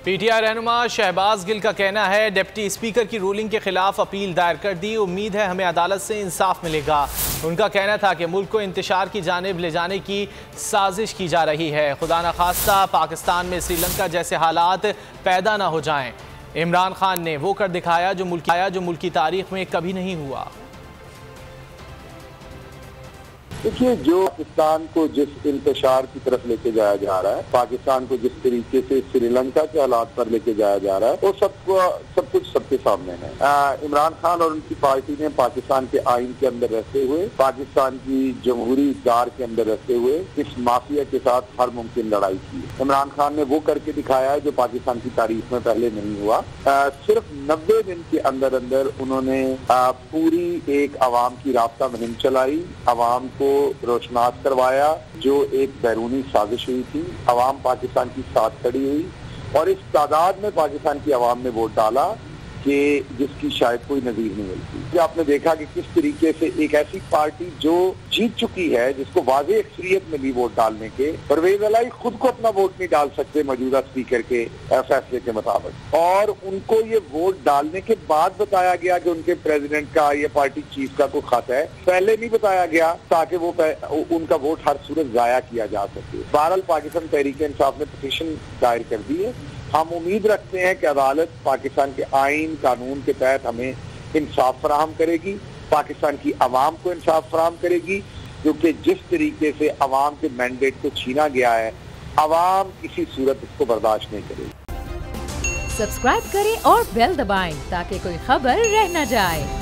PTI रहनुमा शहबाज गिल का कहना है डिप्टी स्पीकर की रूलिंग के खिलाफ अपील दायर कर दी, उम्मीद है हमें अदालत से इंसाफ मिलेगा। उनका कहना था कि मुल्क को इंतशार की जानिब ले जाने की साजिश की जा रही है, खुदा न खास्ता पाकिस्तान में श्रीलंका जैसे हालात पैदा ना हो जाएं। इमरान खान ने वो कर दिखाया जो मुल्क की तारीख में कभी नहीं हुआ। देखिए, जो पाकिस्तान को जिस इंतशार की तरफ लेके जाया जा रहा है, पाकिस्तान को जिस तरीके से श्रीलंका के हालात पर लेके जाया जा रहा है, वो सब कुछ सबके सामने है। इमरान खान और उनकी पार्टी ने पाकिस्तान के आइन के अंदर रहते हुए, पाकिस्तान की जमहूरी इक़्तिदार के अंदर रहते हुए इस माफिया के साथ हर मुमकिन लड़ाई की। इमरान खान ने वो करके दिखाया है जो पाकिस्तान की तारीख में पहले नहीं हुआ। सिर्फ 90 दिन के अंदर अंदर उन्होंने पूरी एक अवाम की राब्ता मुहिम चलाई, अवाम को रोशनास करवाया जो एक बैरूनी साजिश हुई थी। अवाम पाकिस्तान की साथ खड़ी हुई और इस तादाद में पाकिस्तान की अवाम ने वोट डाला कि जिसकी शायद कोई नजीर नहीं मिलती। आपने देखा कि किस तरीके से एक ऐसी पार्टी जो जीत चुकी है, जिसको वाज़ेह अक्सरियत मिली वोट डालने के, परवेज इलाही खुद को अपना वोट नहीं डाल सकते मौजूदा स्पीकर के फैसले के मुताबिक, और उनको ये वोट डालने के बाद बताया गया कि उनके प्रेसिडेंट का या पार्टी चीफ का कोई खाता है, पहले नहीं बताया गया ताकि वो उनका वोट हर सूरत जाया किया जा सके। बहरहाल पाकिस्तान तहरीक इंसाफ ने पिटीशन दायर कर दी है। हम उम्मीद रखते हैं कि अदालत पाकिस्तान के आइन कानून के तहत हमें इंसाफ फराहम करेगी, पाकिस्तान की अवाम को इंसाफ फराहम करेगी, क्योंकि जिस तरीके से अवाम के मैंडेट को छीना गया है, अवाम किसी सूरत इसको बर्दाश्त नहीं करेगी। सब्सक्राइब करें और बेल दबाएं ताकि कोई खबर रह न जाए।